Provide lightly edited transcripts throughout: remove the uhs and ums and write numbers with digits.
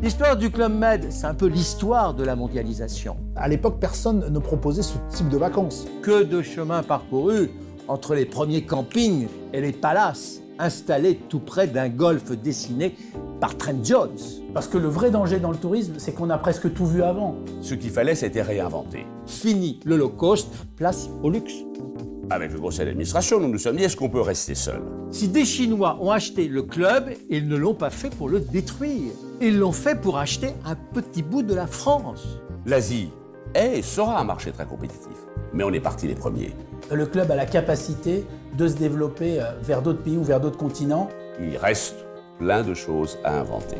L'histoire du Club Med, c'est un peu l'histoire de la mondialisation. À l'époque, personne ne proposait ce type de vacances. Que de chemins parcourus entre les premiers campings et les palaces installés tout près d'un golfe dessiné par Trent Jones. Parce que le vrai danger dans le tourisme, c'est qu'on a presque tout vu avant. Ce qu'il fallait, c'était réinventer. Fini le low cost, place au luxe. Avec le conseil d'administration, nous nous sommes dit, est-ce qu'on peut rester seul? Si des Chinois ont acheté le club, ils ne l'ont pas fait pour le détruire. Ils l'ont fait pour acheter un petit bout de la France. L'Asie est et sera un marché très compétitif. Mais on est partis les premiers. Le club a la capacité de se développer vers d'autres pays ou vers d'autres continents. Il reste plein de choses à inventer.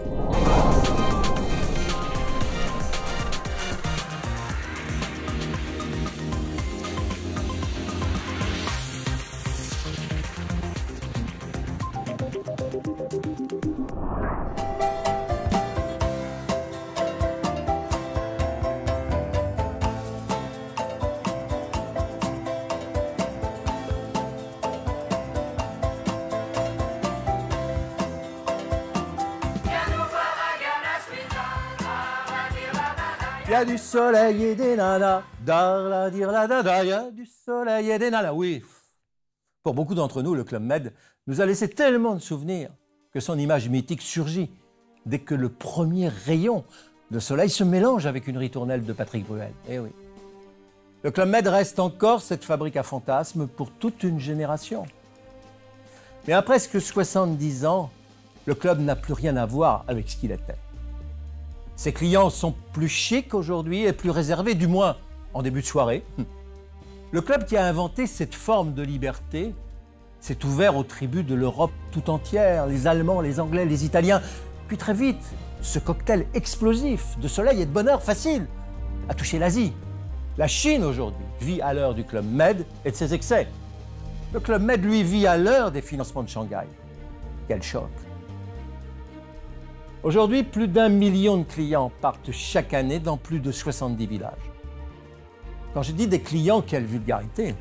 Il y a du soleil et des nanas, darla dirla dada, il y a du soleil et des nanas, oui. Pour beaucoup d'entre nous, le Club Med nous a laissé tellement de souvenirs que son image mythique surgit dès que le premier rayon de soleil se mélange avec une ritournelle de Patrick Bruel. Eh oui. Le Club Med reste encore cette fabrique à fantasmes pour toute une génération. Mais à presque 70 ans, le club n'a plus rien à voir avec ce qu'il était. Ses clients sont plus chics aujourd'hui et plus réservés, du moins en début de soirée. Le club qui a inventé cette forme de liberté s'est ouvert aux tribus de l'Europe tout entière, les Allemands, les Anglais, les Italiens. Puis très vite, ce cocktail explosif de soleil et de bonheur facile a touché l'Asie. La Chine aujourd'hui vit à l'heure du Club Med et de ses excès. Le Club Med, lui, vit à l'heure des financements de Shanghai. Quel choc! Aujourd'hui, plus d'1 million de clients partent chaque année dans plus de 70 villages. Quand je dis des clients, quelle vulgarité!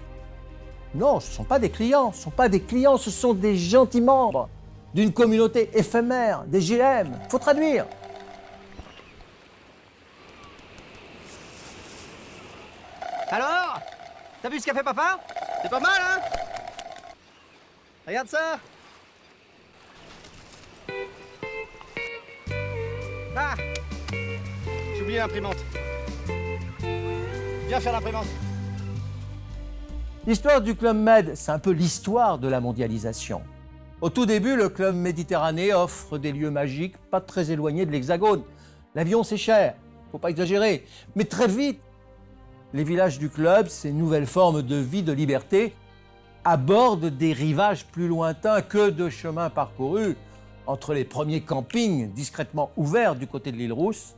Non, ce ne sont pas des clients, ce sont des gentils membres d'une communauté éphémère, des GM. Il faut traduire. Alors? T'as vu ce qu'a fait papa? C'est pas mal, hein? Regarde ça! Ah! J'ai oublié l'imprimante. Viens faire l'imprimante. L'histoire du Club Med, c'est un peu l'histoire de la mondialisation. Au tout début, le Club Méditerranée offre des lieux magiques pas très éloignés de l'Hexagone. L'avion, c'est cher, faut pas exagérer. Mais très vite, les villages du club, ces nouvelles formes de vie, de liberté, abordent des rivages plus lointains que de chemins parcourus entre les premiers campings discrètement ouverts du côté de l'île Rousse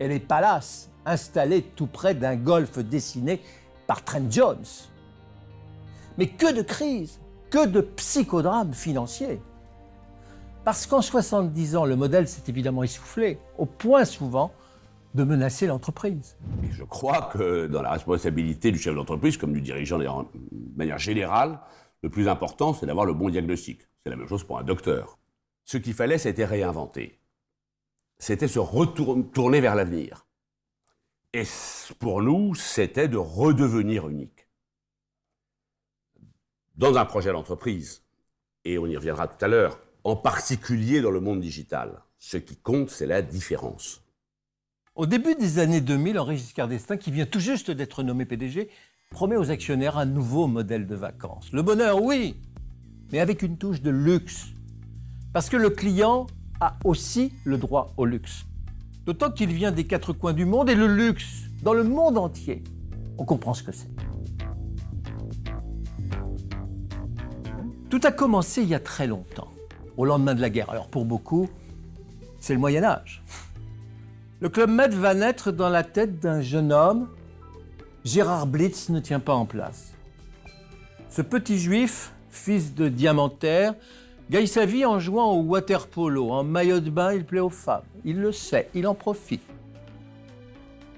et les palaces installés tout près d'un golfe dessiné par Trent Jones. Mais que de crises, que de psychodrames financiers. Parce qu'en 70 ans, le modèle s'est évidemment essoufflé, au point souvent de menacer l'entreprise. Et je crois que dans la responsabilité du chef d'entreprise, comme du dirigeant de manière générale, le plus important, c'est d'avoir le bon diagnostic. C'est la même chose pour un docteur. Ce qu'il fallait, c'était réinventer. C'était se retourner vers l'avenir. Et pour nous, c'était de redevenir unique. Dans un projet d'entreprise, et on y reviendra tout à l'heure, en particulier dans le monde digital, ce qui compte, c'est la différence. Au début des années 2000, Henri Giscard d'Estaing, qui vient tout juste d'être nommé PDG, promet aux actionnaires un nouveau modèle de vacances. Le bonheur, oui, mais avec une touche de luxe. Parce que le client a aussi le droit au luxe. D'autant qu'il vient des quatre coins du monde et le luxe, dans le monde entier, on comprend ce que c'est. Tout a commencé il y a très longtemps, au lendemain de la guerre. Alors pour beaucoup, c'est le Moyen-Âge. Le Club Med va naître dans la tête d'un jeune homme. Gérard Blitz ne tient pas en place. Ce petit juif, fils de diamantaire, gagne sa vie en jouant au water-polo. En maillot de bain, il plaît aux femmes. Il le sait, il en profite.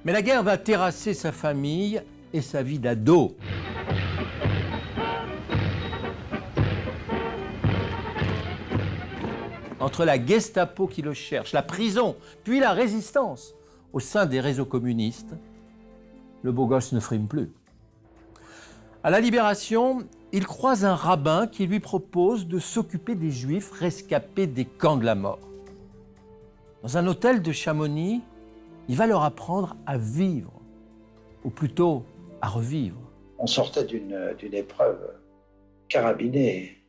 Mais la guerre va terrasser sa famille et sa vie d'ado. En entre la Gestapo qui le cherche, la prison, puis la résistance au sein des réseaux communistes, le beau gosse ne frime plus. À la Libération, il croise un rabbin qui lui propose de s'occuper des Juifs rescapés des camps de la mort. Dans un hôtel de Chamonix, il va leur apprendre à vivre, ou plutôt à revivre. On sortait d'une épreuve carabinée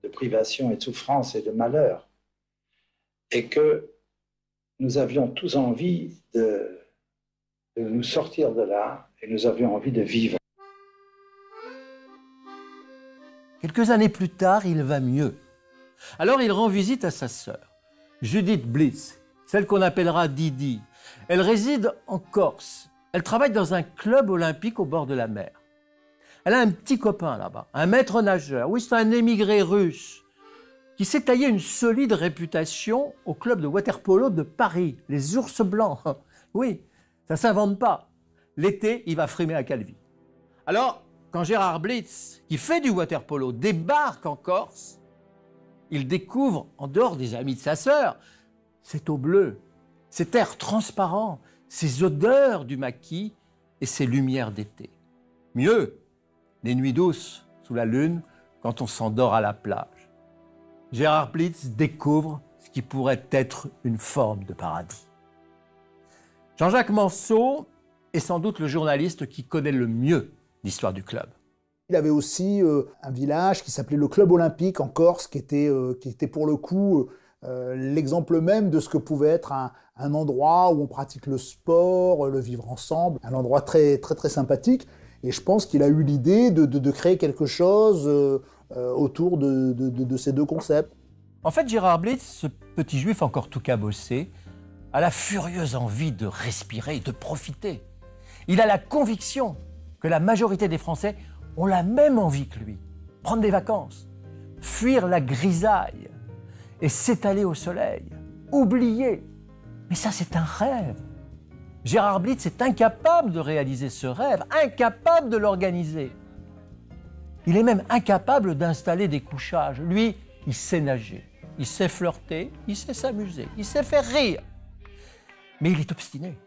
de privation et de souffrance et de malheur, et que nous avions tous envie de nous sortir de là, et nous avions envie de vivre. Quelques années plus tard, il va mieux. Alors il rend visite à sa sœur, Judith Blitz, celle qu'on appellera Didi. Elle réside en Corse. Elle travaille dans un club olympique au bord de la mer. Elle a un petit copain là-bas, un maître nageur. Oui, c'est un émigré russe qui s'est taillé une solide réputation au club de water-polo de Paris, les Ours Blancs. Oui, ça ne s'invente pas. L'été, il va frimer à Calvi. Alors, quand Gérard Blitz, qui fait du water-polo, débarque en Corse, il découvre, en dehors des amis de sa sœur, cette eau bleue, cet air transparent, ces odeurs du maquis et ces lumières d'été. Mieux, les nuits douces sous la lune quand on s'endort à la plage. Gérard Blitz découvre ce qui pourrait être une forme de paradis. Jean-Jacques Manceau est sans doute le journaliste qui connaît le mieux l'histoire du club. Il avait aussi un village qui s'appelait le Club Olympique en Corse, qui était pour le coup l'exemple même de ce que pouvait être un endroit où on pratique le sport, le vivre ensemble, un endroit très, très, très sympathique. Et je pense qu'il a eu l'idée de créer quelque chose autour de ces deux concepts. En fait, Gérard Blitz, ce petit juif encore tout cabossé, a la furieuse envie de respirer, de profiter. Il a la conviction que la majorité des Français ont la même envie que lui. Prendre des vacances, fuir la grisaille et s'étaler au soleil, oublier. Mais ça, c'est un rêve. Gérard Blitz est incapable de réaliser ce rêve, incapable de l'organiser. Il est même incapable d'installer des couchages. Lui, il sait nager, il sait flirter, il sait s'amuser, il sait faire rire. Mais il est obstiné.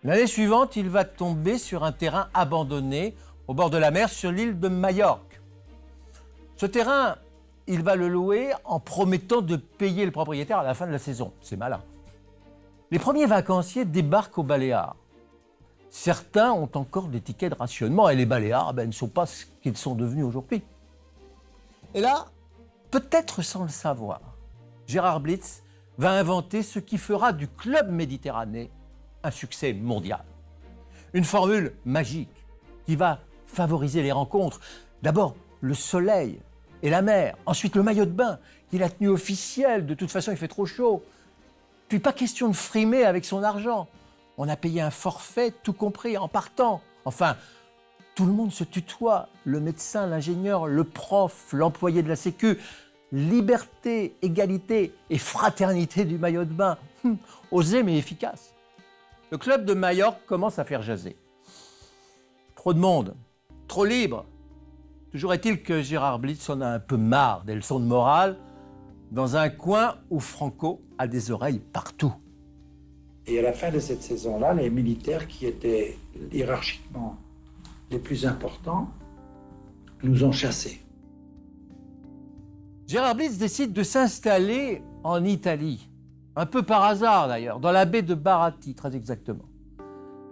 L'année suivante, il va tomber sur un terrain abandonné au bord de la mer sur l'île de Majorque. Ce terrain, il va le louer en promettant de payer le propriétaire à la fin de la saison. C'est malin. Les premiers vacanciers débarquent aux Baléares. Certains ont encore des tickets de rationnement et les Baléares ne sont pas ce qu'ils sont devenus aujourd'hui. Et là, peut-être sans le savoir, Gérard Blitz va inventer ce qui fera du Club Méditerranée un succès mondial. Une formule magique qui va favoriser les rencontres. D'abord, le soleil et la mer. Ensuite, le maillot de bain, qui est la tenue officielle. De toute façon, il fait trop chaud. Puis, pas question de frimer avec son argent. On a payé un forfait, tout compris, en partant. Enfin, tout le monde se tutoie. Le médecin, l'ingénieur, le prof, l'employé de la Sécu. Liberté, égalité et fraternité du maillot de bain. Osé mais efficace. Le club de Majorque commence à faire jaser. Trop de monde, trop libre. Toujours est-il que Gérard Blitz en a un peu marre des leçons de morale dans un coin où Franco a des oreilles partout. Et à la fin de cette saison-là, les militaires qui étaient hiérarchiquement les plus importants nous ont chassés. Gérard Blitz décide de s'installer en Italie. Un peu par hasard d'ailleurs, dans la baie de Barati, très exactement.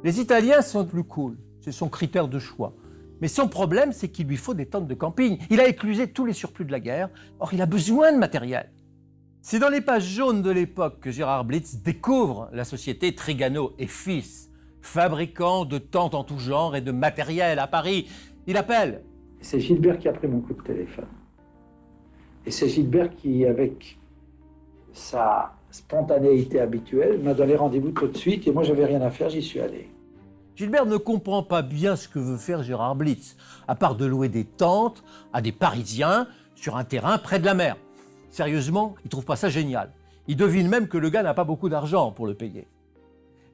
Les Italiens sont plus cool, c'est son critère de choix. Mais son problème, c'est qu'il lui faut des tentes de camping. Il a éclusé tous les surplus de la guerre, or il a besoin de matériel. C'est dans les pages jaunes de l'époque que Gérard Blitz découvre la société Trigano et Fils, fabricant de tentes en tout genre et de matériel à Paris. Il appelle. C'est Gilbert qui a pris mon coup de téléphone. Et c'est Gilbert qui, avec sa spontanéité habituelle, m'a donné rendez-vous tout de suite et moi j'avais rien à faire, j'y suis allé. Gilbert ne comprend pas bien ce que veut faire Gérard Blitz, à part de louer des tentes à des Parisiens sur un terrain près de la mer. Sérieusement, il trouve pas ça génial. Il devine même que le gars n'a pas beaucoup d'argent pour le payer.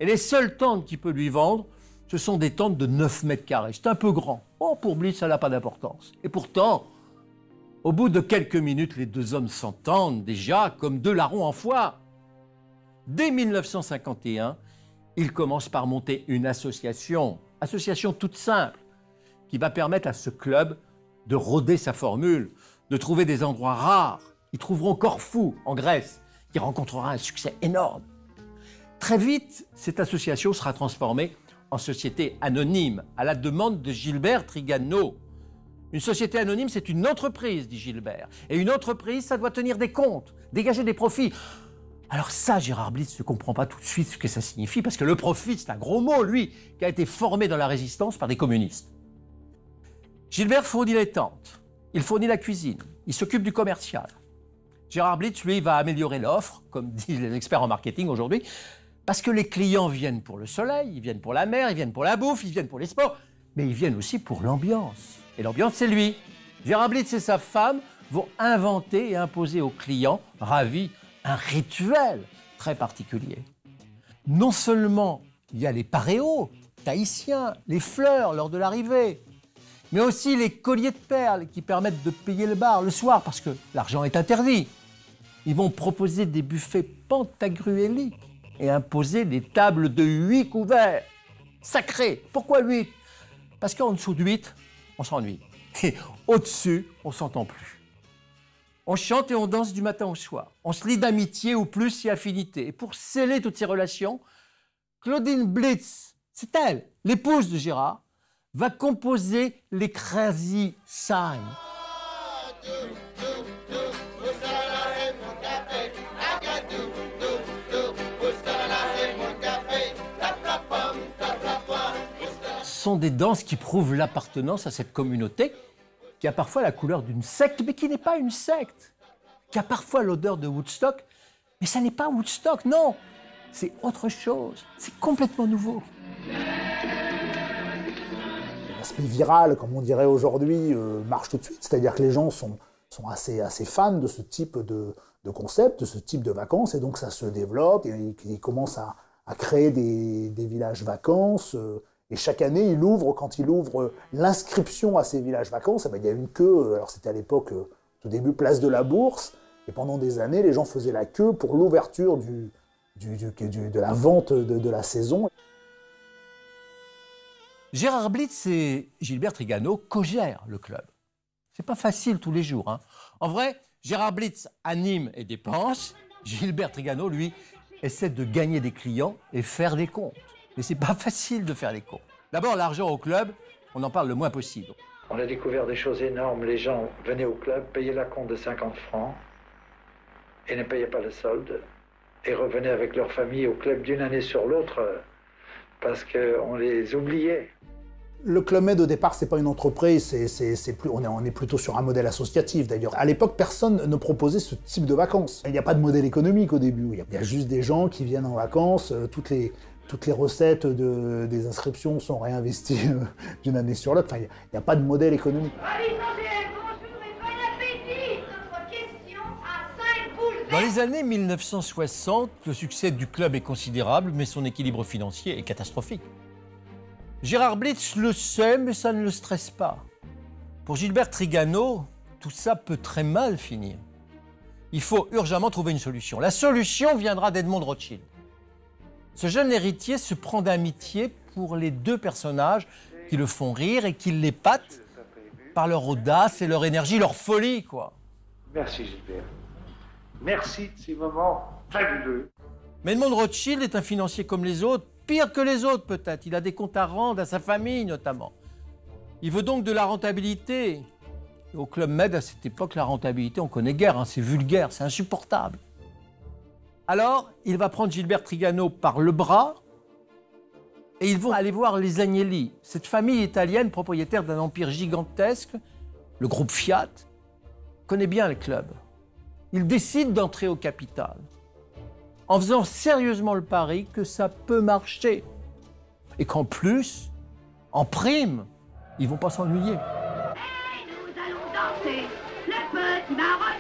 Et les seules tentes qu'il peut lui vendre, ce sont des tentes de 9 mètres carrés. C'est un peu grand. Oh, pour Blitz, ça n'a pas d'importance. Et pourtant, Au bout de quelques minutes, les deux hommes s'entendent déjà comme deux larrons en foire. Dès 1951, ils commencent par monter une association toute simple, qui va permettre à ce club de rôder sa formule, de trouver des endroits rares. Ils trouveront Corfou, en Grèce, qui rencontrera un succès énorme. Très vite, cette association sera transformée en société anonyme, à la demande de Gilbert Trigano. Une société anonyme, c'est une entreprise, dit Gilbert. Et une entreprise, ça doit tenir des comptes, dégager des profits. Alors ça, Gérard Blitz ne comprend pas tout de suite ce que ça signifie, parce que le profit, c'est un gros mot, lui, qui a été formé dans la résistance par des communistes. Gilbert fournit les tentes, il fournit la cuisine, il s'occupe du commercial. Gérard Blitz, lui, va améliorer l'offre, comme disent les experts en marketing aujourd'hui, parce que les clients viennent pour le soleil, ils viennent pour la mer, ils viennent pour la bouffe, ils viennent pour les sports, mais ils viennent aussi pour l'ambiance. Et l'ambiance, c'est lui. Gérard Blitz et sa femme vont inventer et imposer aux clients ravis un rituel très particulier. Non seulement il y a les paréos tahitiens, les fleurs lors de l'arrivée, mais aussi les colliers de perles qui permettent de payer le bar le soir parce que l'argent est interdit. Ils vont proposer des buffets pantagruéliques et imposer des tables de 8 couverts. Sacrés. Pourquoi 8? Parce qu'en dessous de 8, on s'ennuie. Et au-dessus, on s'entend plus. On chante et on danse du matin au soir. On se lie d'amitié ou plus si affinité. Et pour sceller toutes ces relations, Claudine Blitz, c'est elle, l'épouse de Gérard, va composer les Crazy Signs. Ce sont des danses qui prouvent l'appartenance à cette communauté qui a parfois la couleur d'une secte, mais qui n'est pas une secte, qui a parfois l'odeur de Woodstock, mais ça n'est pas Woodstock, non, c'est autre chose, c'est complètement nouveau. L'aspect viral, comme on dirait aujourd'hui, marche tout de suite, c'est-à-dire que les gens sont assez fans de ce type de concept, de ce type de vacances, et donc ça se développe, et ils commencent à créer des villages vacances. Et chaque année, quand il ouvre l'inscription à ces villages vacances, il y a une queue, alors c'était à l'époque, tout début, place de la Bourse, et pendant des années, les gens faisaient la queue pour l'ouverture de la vente de la saison. Gérard Blitz et Gilbert Trigano co-gèrent le club. C'est pas facile tous les jours, hein. En vrai, Gérard Blitz anime et dépense, Gilbert Trigano, lui, essaie de gagner des clients et faire des comptes. Mais c'est pas facile de faire les comptes. D'abord, l'argent au club, on en parle le moins possible. On a découvert des choses énormes. Les gens venaient au club, payaient la compte de 50 francs et ne payaient pas le solde et revenaient avec leur famille au club d'une année sur l'autre parce qu'on les oubliait. Le Club Med, au départ, c'est pas une entreprise, on est plutôt sur un modèle associatif d'ailleurs. À l'époque, personne ne proposait ce type de vacances. Il n'y a pas de modèle économique au début. Il y a juste des gens qui viennent en vacances, toutes les recettes des inscriptions sont réinvesties d'une année sur l'autre. Enfin, il n'y a pas de modèle économique. Dans les années 1960, le succès du club est considérable, mais son équilibre financier est catastrophique. Gérard Blitz le sait, mais ça ne le stresse pas. Pour Gilbert Trigano, tout ça peut très mal finir. Il faut urgemment trouver une solution. La solution viendra d'Edmond Rothschild. Ce jeune héritier se prend d'amitié pour les deux personnages qui le font rire et qui l'épatent par leur audace et leur énergie, leur folie, quoi. Merci Gilbert. Merci de ces moments fabuleux. Mais Edmond Rothschild est un financier comme les autres, pire que les autres peut-être. Il a des comptes à rendre à sa famille notamment. Il veut donc de la rentabilité. Et au Club Med, à cette époque, la rentabilité, on connaît guère, hein, c'est vulgaire, c'est insupportable. Alors, il va prendre Gilbert Trigano par le bras et ils vont aller voir les Agnelli, cette famille italienne propriétaire d'un empire gigantesque. Le groupe Fiat connaît bien le club. Ils décident d'entrer au capital en faisant sérieusement le pari que ça peut marcher et qu'en plus, en prime, ils ne vont pas s'ennuyer. Hey, nous allons danser le petit marocain.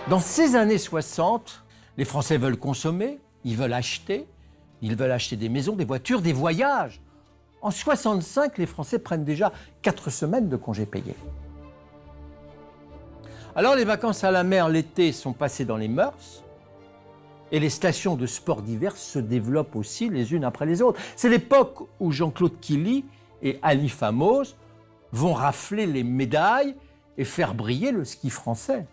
Dans ces années 60, les Français veulent consommer, ils veulent acheter des maisons, des voitures, des voyages. En 1965, les Français prennent déjà 4 semaines de congés payés. Alors les vacances à la mer l'été sont passées dans les mœurs et les stations de sport d'hiver se développent aussi les unes après les autres. C'est l'époque où Jean-Claude Killy et Ali Famos vont rafler les médailles et faire briller le ski français.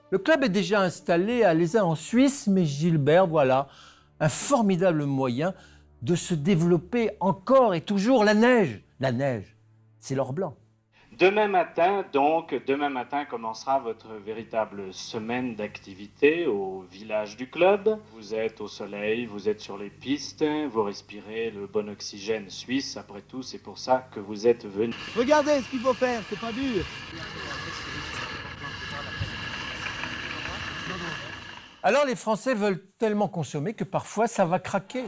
Le club est déjà installé à Lézin en Suisse, mais Gilbert, voilà, un formidable moyen de se développer encore et toujours. La neige, c'est l'or blanc. Demain matin, commencera votre véritable semaine d'activité au village du club. Vous êtes au soleil, vous êtes sur les pistes, vous respirez le bon oxygène suisse. Après tout, c'est pour ça que vous êtes venu. Regardez ce qu'il faut faire, c'est pas dur. Alors les Français veulent tellement consommer que parfois ça va craquer.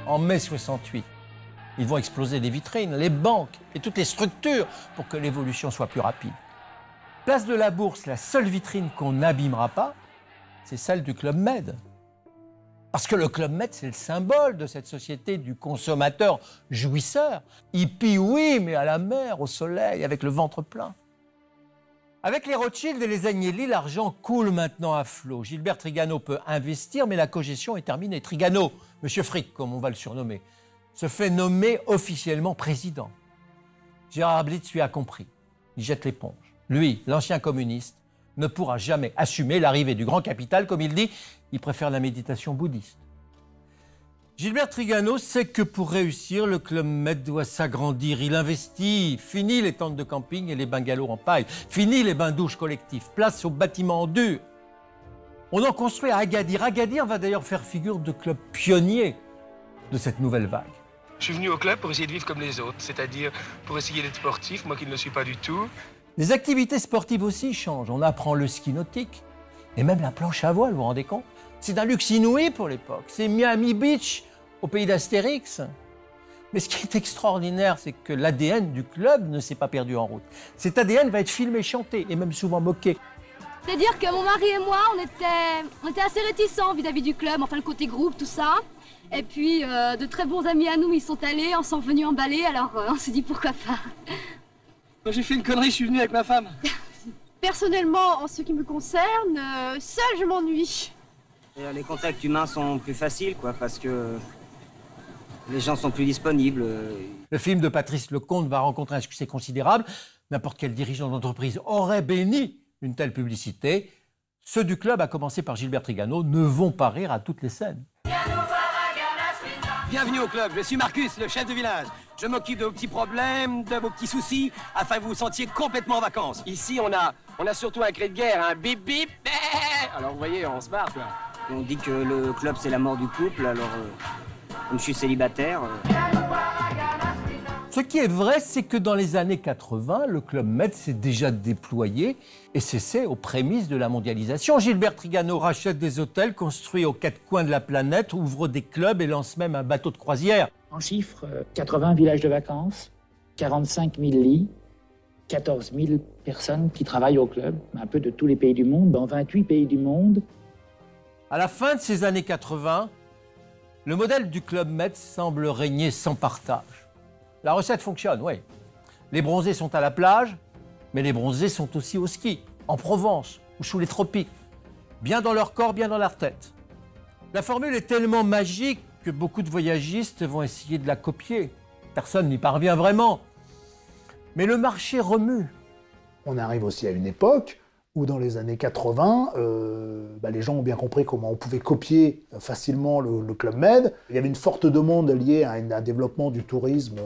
En mai 68, ils vont exploser les vitrines, les banques et toutes les structures pour que l'évolution soit plus rapide. Place de la Bourse, la seule vitrine qu'on n'abîmera pas, c'est celle du Club Med. Parce que le Club Med, c'est le symbole de cette société du consommateur jouisseur. Hippie, oui, mais à la mer, au soleil, avec le ventre plein. Avec les Rothschild et les Agnelli, l'argent coule maintenant à flot. Gilbert Trigano peut investir, mais la cogestion est terminée. Trigano, Monsieur Frick, comme on va le surnommer, se fait nommer officiellement président. Gérard Blitz lui a compris. Il jette l'éponge. Lui, l'ancien communiste, ne pourra jamais assumer l'arrivée du grand capital. Comme il dit, il préfère la méditation bouddhiste. Gilbert Trigano sait que pour réussir, le Club Med doit s'agrandir. Il investit. Fini les tentes de camping et les bungalows en paille. Fini les bains-douches collectifs. Place aux bâtiments en dur. On en construit à Agadir. Agadir va d'ailleurs faire figure de club pionnier de cette nouvelle vague. Je suis venu au club pour essayer de vivre comme les autres, c'est-à-dire pour essayer d'être sportif, moi qui ne le suis pas du tout. Les activités sportives aussi changent. On apprend le ski nautique et même la planche à voile, vous vous rendez compte ? C'est un luxe inouï pour l'époque. C'est Miami Beach, au pays d'Astérix. Mais ce qui est extraordinaire, c'est que l'ADN du club ne s'est pas perdu en route. Cet ADN va être filmé, chanté et même souvent moqué. C'est-à-dire que mon mari et moi, on était assez réticents vis-à-vis du club, enfin le côté groupe, tout ça. Et puis, de très bons amis à nous, ils sont allés, en sont venus emballer, alors on s'est dit pourquoi pas. Moi j'ai fait une connerie, je suis venu avec ma femme. Personnellement, en ce qui me concerne, seule je m'ennuie. Les contacts humains sont plus faciles, quoi, parce que les gens sont plus disponibles. Le film de Patrice Lecomte va rencontrer un succès considérable. N'importe quel dirigeant d'entreprise aurait béni une telle publicité. Ceux du club, à commencer par Gilbert Trigano, ne vont pas rire à toutes les scènes. Bienvenue au club, je suis Marcus, le chef de village. Je m'occupe de vos petits problèmes, de vos petits soucis, afin que vous vous sentiez complètement en vacances. Ici, on a surtout un cri de guerre, un bip bip. Alors vous voyez, on se marre, quoi. On dit que le club c'est la mort du couple, alors comme je suis célibataire... Ce qui est vrai, c'est que dans les années 80, le Club Med s'est déjà déployé et c'est aux prémices de la mondialisation. Gilbert Trigano rachète des hôtels construits aux 4 coins de la planète, ouvre des clubs et lance même un bateau de croisière. En chiffres, 80 villages de vacances, 45 000 lits, 14 000 personnes qui travaillent au club, un peu de tous les pays du monde, dans 28 pays du monde. À la fin de ces années 80, le modèle du Club Med semble régner sans partage. La recette fonctionne, oui. Les bronzés sont à la plage, mais les bronzés sont aussi au ski, en Provence ou sous les tropiques. Bien dans leur corps, bien dans leur tête. La formule est tellement magique que beaucoup de voyagistes vont essayer de la copier. Personne n'y parvient vraiment. Mais le marché remue. On arrive aussi à une époque où dans les années 80, les gens ont bien compris comment on pouvait copier facilement le Club Med. Il y avait une forte demande liée à un développement du tourisme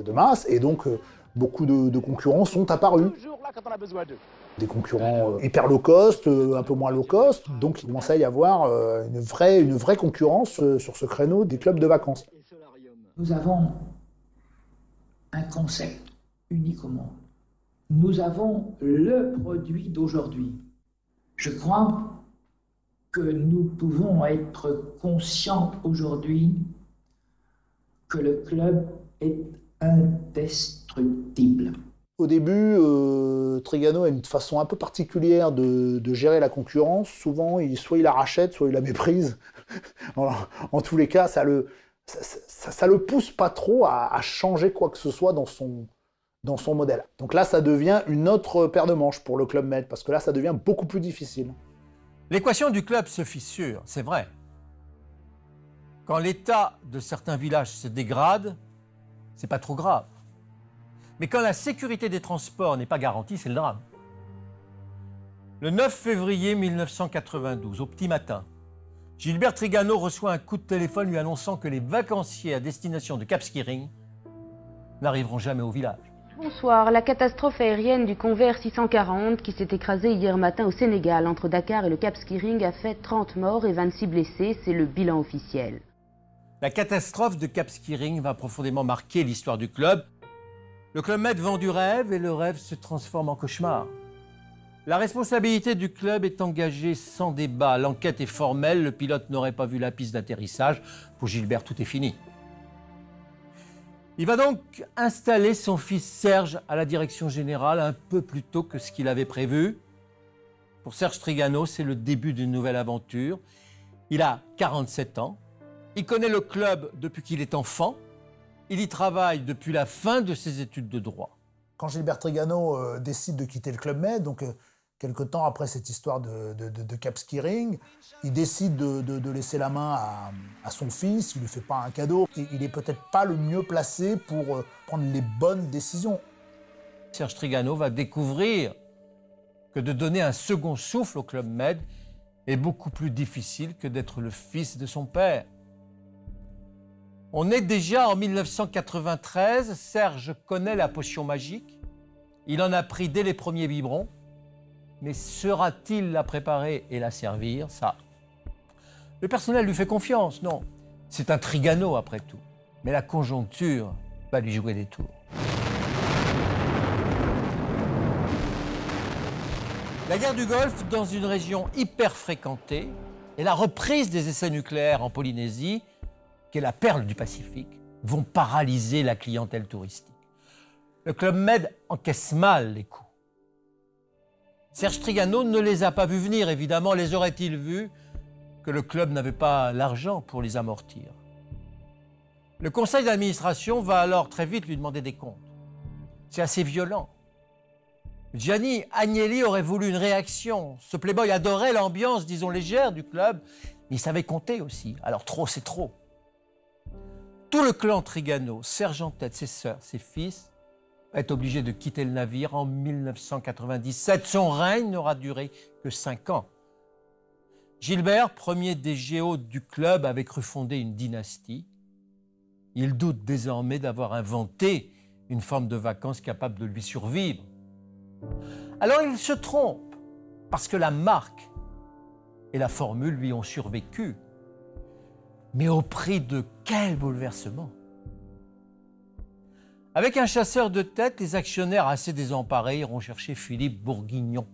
de masse, et donc beaucoup de concurrents sont apparus. Des concurrents hyper low cost, un peu moins low cost, donc il commençait à y avoir une vraie concurrence sur ce créneau des clubs de vacances. Nous avons un concept unique au monde. Nous avons le produit d'aujourd'hui. Je crois que nous pouvons être conscients aujourd'hui que le club est indestructible. Au début, Trigano a une façon un peu particulière de gérer la concurrence. Souvent, soit il la rachète, soit il la méprise. En tous les cas, ça le pousse pas trop à changer quoi que ce soit dans son modèle. Donc là, ça devient une autre paire de manches pour le Club Med, parce que là, ça devient beaucoup plus difficile. L'équation du club se fissure, c'est vrai. Quand l'état de certains villages se dégrade, c'est pas trop grave. Mais quand la sécurité des transports n'est pas garantie, c'est le drame. Le 9 février 1992, au petit matin, Gilbert Trigano reçoit un coup de téléphone lui annonçant que les vacanciers à destination de Cap Skirring n'arriveront jamais au village. Bonsoir. La catastrophe aérienne du Convair 640 qui s'est écrasée hier matin au Sénégal entre Dakar et le Cap Skirring a fait 30 morts et 26 blessés. C'est le bilan officiel. La catastrophe de Cap Skirring va profondément marquer l'histoire du club. Le Club Med vend du rêve et le rêve se transforme en cauchemar. La responsabilité du club est engagée sans débat. L'enquête est formelle, le pilote n'aurait pas vu la piste d'atterrissage. Pour Gilbert, tout est fini. Il va donc installer son fils Serge à la direction générale un peu plus tôt que ce qu'il avait prévu. Pour Serge Trigano, c'est le début d'une nouvelle aventure. Il a 47 ans. Il connaît le club depuis qu'il est enfant. Il y travaille depuis la fin de ses études de droit. Quand Gilbert Trigano décide de quitter le Club Med, donc quelque temps après cette histoire de Cap Skirring, il décide de laisser la main à son fils, il ne lui fait pas un cadeau. Il n'est peut-être pas le mieux placé pour prendre les bonnes décisions. Serge Trigano va découvrir que de donner un second souffle au Club Med est beaucoup plus difficile que d'être le fils de son père. On est déjà en 1993, Serge connaît la potion magique, il en a pris dès les premiers biberons, mais saura-t-il la préparer et la servir? Ça, le personnel lui fait confiance, non. C'est un Trigano après tout, mais la conjoncture va lui jouer des tours. La guerre du Golfe, dans une région hyper fréquentée, et la reprise des essais nucléaires en Polynésie, qui est la perle du Pacifique, vont paralyser la clientèle touristique. Le Club Med encaisse mal les coups. Serge Trigano ne les a pas vus venir, évidemment. Les aurait-il vus que le club n'avait pas l'argent pour les amortir? Le conseil d'administration va alors très vite lui demander des comptes. C'est assez violent. Gianni Agnelli aurait voulu une réaction. Ce playboy adorait l'ambiance, disons, légère du club, mais il savait compter aussi. Alors trop, c'est trop. Tout le clan Trigano, Serge en tête, ses sœurs, ses fils, est obligé de quitter le navire en 1997. Son règne n'aura duré que 5 ans. Gilbert, premier des géos du club, avait cru fonder une dynastie. Il doute désormais d'avoir inventé une forme de vacances capable de lui survivre. Alors il se trompe, parce que la marque et la formule lui ont survécu. Mais au prix de quel bouleversement! Avec un chasseur de tête, les actionnaires assez désemparés iront chercher Philippe Bourguignon.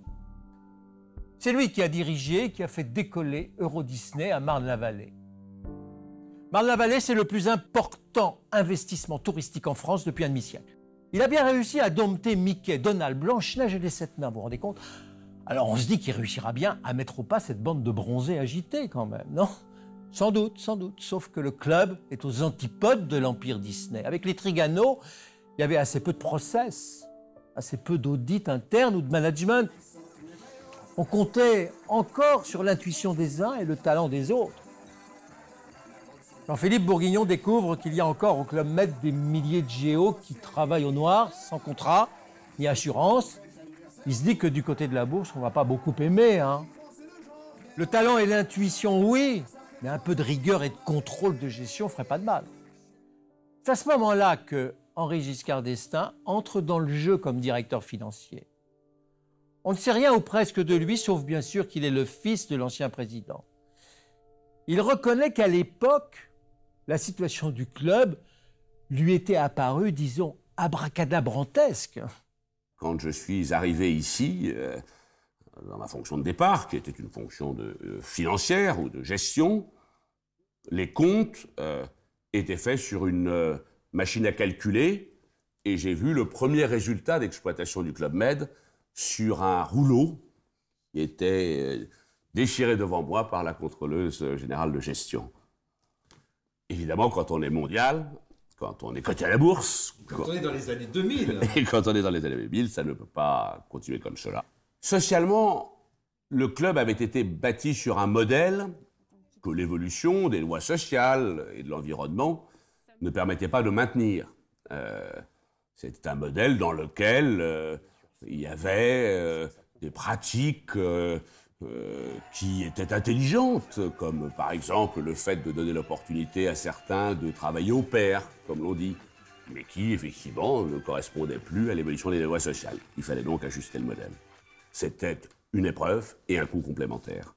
C'est lui qui a dirigé, qui a fait décoller Euro Disney à Marne-la-Vallée. Marne-la-Vallée, c'est le plus important investissement touristique en France depuis un demi-siècle. Il a bien réussi à dompter Mickey, Donald, Blanche-Neige et les 7 nains, vous vous rendez compte? Alors on se dit qu'il réussira bien à mettre au pas cette bande de bronzés agités quand même, non? Sans doute, sauf que le club est aux antipodes de l'empire Disney. Avec les Trigano, il y avait assez peu de process, assez peu d'audits internes ou de management. On comptait encore sur l'intuition des uns et le talent des autres. Quand Philippe Bourguignon découvre qu'il y a encore au Club Med des milliers de géos qui travaillent au noir, sans contrat, ni assurance, il se dit que du côté de la bourse, on ne va pas beaucoup aimer. Le talent et l'intuition, oui, mais un peu de rigueur et de contrôle de gestion ne ferait pas de mal. C'est à ce moment-là que Henri Giscard d'Estaing entre dans le jeu comme directeur financier. On ne sait rien ou presque de lui, sauf bien sûr qu'il est le fils de l'ancien président. Il reconnaît qu'à l'époque, la situation du club lui était apparue, disons, abracadabrantesque. Quand je suis arrivé ici, dans ma fonction de départ, qui était une fonction financière ou de gestion, les comptes étaient faits sur une machine à calculer et j'ai vu le premier résultat d'exploitation du Club Med sur un rouleau qui était déchiré devant moi par la contrôleuse générale de gestion. Évidemment, quand on est mondial, quand on est coté à la bourse... Quand on est dans les années 2000. Et quand on est dans les années 2000, ça ne peut pas continuer comme cela. Socialement, le club avait été bâti sur un modèle que l'évolution des lois sociales et de l'environnement ne permettait pas de maintenir. C'était un modèle dans lequel il y avait des pratiques qui étaient intelligentes, comme par exemple le fait de donner l'opportunité à certains de travailler au pair, comme l'on dit, mais qui effectivement ne correspondaient plus à l'évolution des lois sociales. Il fallait donc ajuster le modèle. C'était une épreuve et un coût complémentaire.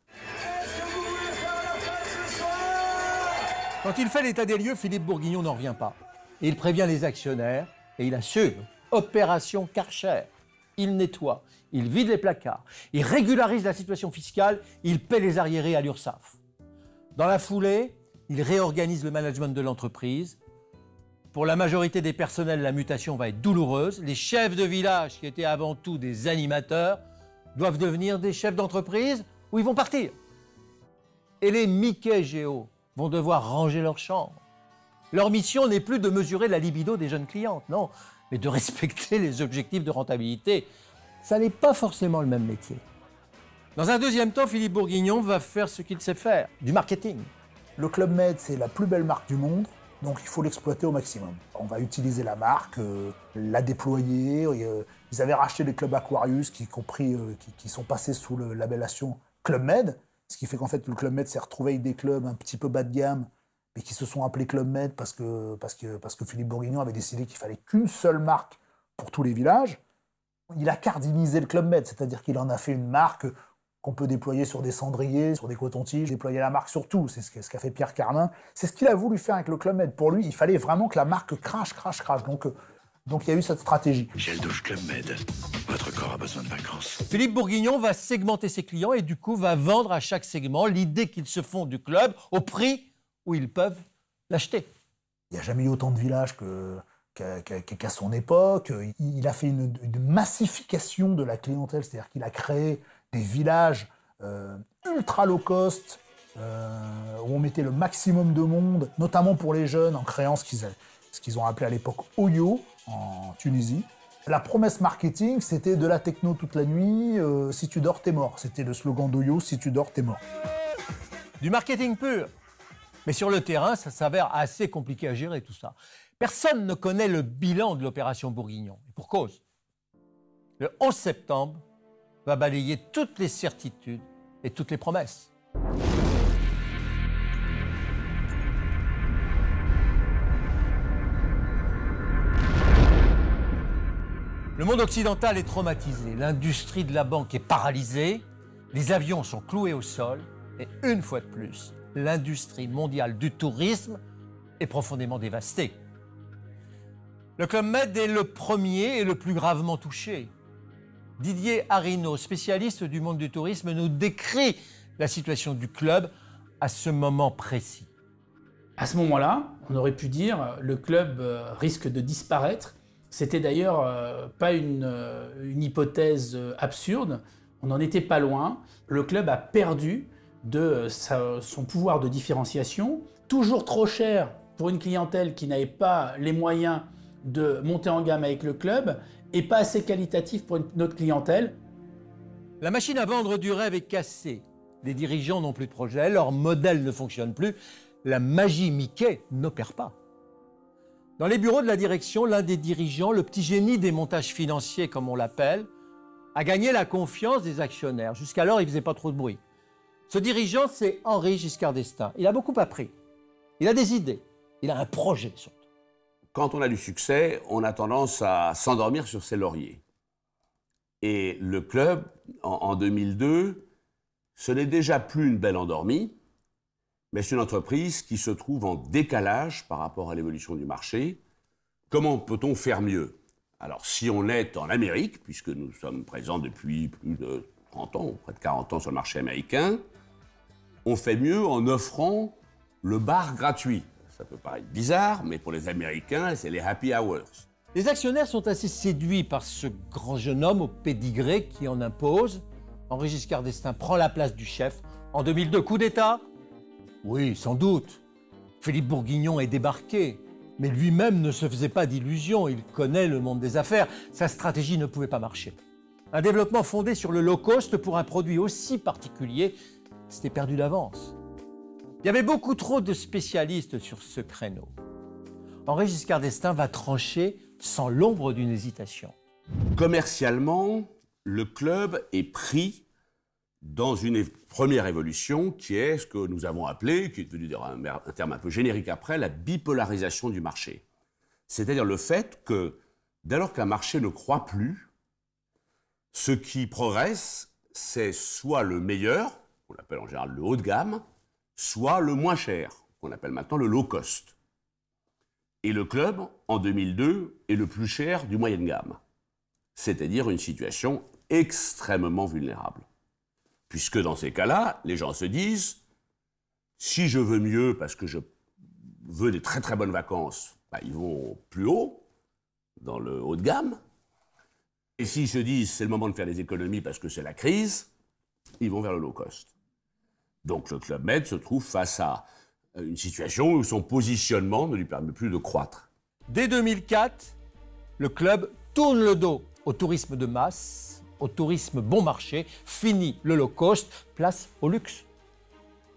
Quand il fait l'état des lieux, Philippe Bourguignon n'en revient pas. Il prévient les actionnaires et il assume. Opération Karcher. Il nettoie, il vide les placards, il régularise la situation fiscale, il paie les arriérés à l'URSSAF. Dans la foulée, il réorganise le management de l'entreprise. Pour la majorité des personnels, la mutation va être douloureuse. Les chefs de village, qui étaient avant tout des animateurs, doivent devenir des chefs d'entreprise ou ils vont partir. Et les Mickey Géo vont devoir ranger leur chambre. Leur mission n'est plus de mesurer la libido des jeunes clientes, non, mais de respecter les objectifs de rentabilité. Ça n'est pas forcément le même métier. Dans un deuxième temps, Philippe Bourguignon va faire ce qu'il sait faire, du marketing. Le Club Med, c'est la plus belle marque du monde, donc il faut l'exploiter au maximum. On va utiliser la marque, la déployer. Ils avaient racheté les clubs Aquarius qui sont passés sous l'appellation Club Med, ce qui fait qu'en fait le Club Med s'est retrouvé avec des clubs un petit peu bas de gamme, mais qui se sont appelés Club Med parce que Philippe Bourguignon avait décidé qu'il fallait qu'une seule marque pour tous les villages. Il a cardinisé le Club Med, c'est-à-dire qu'il en a fait une marque qu'on peut déployer sur des cendriers, sur des cotons-tiges, déployer la marque sur tout. C'est ce qu'a fait Pierre Carmin. C'est ce qu'il a voulu faire avec le Club Med. Pour lui, il fallait vraiment que la marque crache. Donc il y a eu cette stratégie. Gel douche Club Med. Votre corps a besoin de vacances. Philippe Bourguignon va segmenter ses clients et du coup va vendre à chaque segment l'idée qu'ils se font du club au prix où ils peuvent l'acheter. Il n'y a jamais eu autant de villages qu'à son époque. Il a fait une massification de la clientèle, c'est-à-dire qu'il a créé des villages ultra low cost, où on mettait le maximum de monde, notamment pour les jeunes, en créant ce qu'ils ont appelé à l'époque Oyo, en Tunisie. La promesse marketing, c'était de la techno toute la nuit, si tu dors, t'es mort. C'était le slogan d'Oyo, si tu dors, t'es mort. Du marketing pur. Mais sur le terrain, ça s'avère assez compliqué à gérer tout ça. Personne ne connaît le bilan de l'opération Bourguignon. Et pour cause. Le 11 septembre va balayer toutes les certitudes et toutes les promesses. Le monde occidental est traumatisé, l'industrie de la banque est paralysée, les avions sont cloués au sol et une fois de plus, l'industrie mondiale du tourisme est profondément dévastée. Le Club Med est le premier et le plus gravement touché. Didier Arinaud, spécialiste du monde du tourisme, nous décrit la situation du club à ce moment précis. À ce moment-là, on aurait pu dire le club risque de disparaître. C'était d'ailleurs pas une hypothèse absurde, on n'en était pas loin. Le club a perdu de son pouvoir de différenciation, toujours trop cher pour une clientèle qui n'avait pas les moyens de monter en gamme avec le club et pas assez qualitatif pour notre clientèle. La machine à vendre du rêve est cassée. Les dirigeants n'ont plus de projet, leur modèle ne fonctionne plus. La magie Mickey n'opère pas. Dans les bureaux de la direction, l'un des dirigeants, le petit génie des montages financiers comme on l'appelle, a gagné la confiance des actionnaires. Jusqu'alors, il ne faisait pas trop de bruit. Ce dirigeant, c'est Henri Giscard d'Estaing. Il a beaucoup appris. Il a des idées. Il a un projet surtout. Quand on a du succès, on a tendance à s'endormir sur ses lauriers. Et le club, en 2002, ce n'est déjà plus une belle endormie, mais c'est une entreprise qui se trouve en décalage par rapport à l'évolution du marché. Comment peut-on faire mieux? Alors, si on est en Amérique, puisque nous sommes présents depuis plus de 30 ans, près de 40 ans sur le marché américain, on fait mieux en offrant le bar gratuit. Ça peut paraître bizarre, mais pour les Américains, c'est les happy hours. Les actionnaires sont assez séduits par ce grand jeune homme au pédigré qui en impose. Henri Giscard d'Estaing prend la place du chef. En 2002, coup d'État? Oui, sans doute. Philippe Bourguignon est débarqué. Mais lui-même ne se faisait pas d'illusions. Il connaît le monde des affaires. Sa stratégie ne pouvait pas marcher. Un développement fondé sur le low cost pour un produit aussi particulier, c'était perdu d'avance. Il y avait beaucoup trop de spécialistes sur ce créneau. Henri Giscard d'Estaing va trancher sans l'ombre d'une hésitation. Commercialement, le club est pris dans une première évolution qui est ce que nous avons appelé, qui est devenu un terme un peu générique après, la bipolarisation du marché. C'est-à-dire le fait que, dès lors qu'un marché ne croît plus, ce qui progresse, c'est soit le meilleur, qu'on appelle en général le haut de gamme, soit le moins cher, qu'on appelle maintenant le low cost. Et le club, en 2002, est le plus cher du moyenne gamme. C'est-à-dire une situation extrêmement vulnérable. Puisque dans ces cas-là, les gens se disent, si je veux mieux parce que je veux des très très bonnes vacances, ils vont plus haut, dans le haut de gamme. Et s'ils se disent, c'est le moment de faire des économies parce que c'est la crise, ils vont vers le low cost. Donc le Club Med se trouve face à une situation où son positionnement ne lui permet plus de croître. Dès 2004, le club tourne le dos au tourisme de masse, au tourisme bon marché, fini le low cost, place au luxe.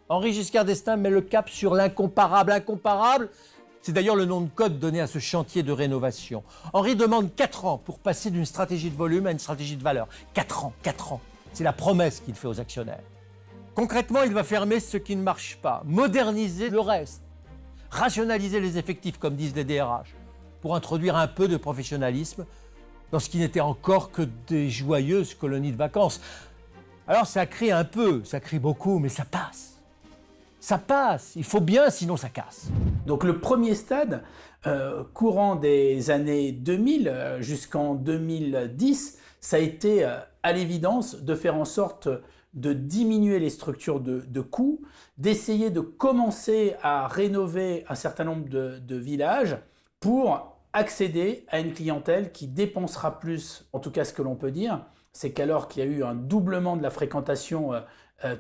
Henri Giscard d'Estaing met le cap sur l'incomparable. Incomparable, c'est d'ailleurs le nom de code donné à ce chantier de rénovation. Henri demande 4 ans pour passer d'une stratégie de volume à une stratégie de valeur. 4 ans, 4 ans. C'est la promesse qu'il fait aux actionnaires. Concrètement, il va fermer ce qui ne marche pas, moderniser le reste, rationaliser les effectifs, comme disent les DRH, pour introduire un peu de professionnalisme dans ce qui n'était encore que des joyeuses colonies de vacances. Alors ça crie un peu, ça crie beaucoup, mais ça passe. Ça passe, il faut bien, sinon ça casse. Donc le premier stade, courant des années 2000 jusqu'en 2010, ça a été à l'évidence de faire en sorte de diminuer les structures de coûts, d'essayer de commencer à rénover un certain nombre de villages pour accéder à une clientèle qui dépensera plus. En tout cas, ce que l'on peut dire, c'est qu'alors qu'il y a eu un doublement de la fréquentation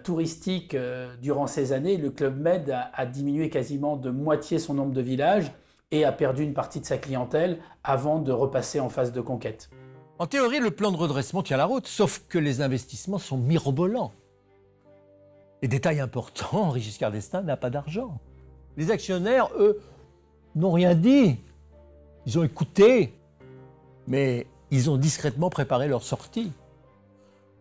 touristique durant ces années, le Club Med a diminué quasiment de moitié son nombre de villages et a perdu une partie de sa clientèle avant de repasser en phase de conquête. En théorie, le plan de redressement tient la route, sauf que les investissements sont mirobolants. Et détail important, Henri Giscard d'Estaing n'a pas d'argent. Les actionnaires, eux, n'ont rien dit. Ils ont écouté, mais ils ont discrètement préparé leur sortie.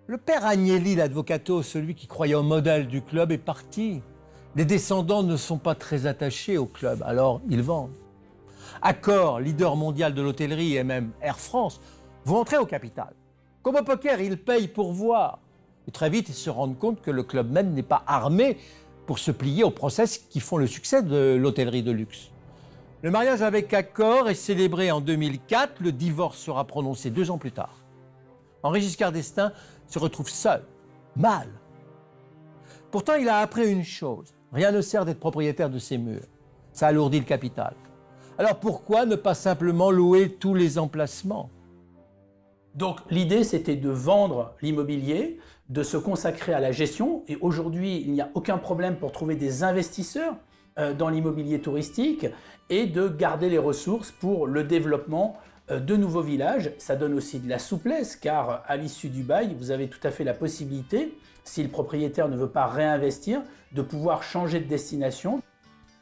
Le père Agnelli, l'advocato, celui qui croyait au modèle du club, est parti. Les descendants ne sont pas très attachés au club, alors ils vendent. Accor, leader mondial de l'hôtellerie et même Air France, vont entrer au capital. Comme au poker, ils payent pour voir. Et très vite, ils se rendent compte que le Club Med n'est pas armé pour se plier aux process qui font le succès de l'hôtellerie de luxe. Le mariage avec Accor est célébré en 2004, le divorce sera prononcé 2 ans plus tard. Henri Giscard d'Estaing se retrouve seul, mal. Pourtant, il a appris une chose, rien ne sert d'être propriétaire de ses murs. Ça alourdit le capital. Alors pourquoi ne pas simplement louer tous les emplacements ? Donc l'idée, c'était de vendre l'immobilier, de se consacrer à la gestion. Et aujourd'hui, il n'y a aucun problème pour trouver des investisseurs dans l'immobilier touristique et de garder les ressources pour le développement de nouveaux villages. Ça donne aussi de la souplesse car à l'issue du bail, vous avez tout à fait la possibilité, si le propriétaire ne veut pas réinvestir, de pouvoir changer de destination.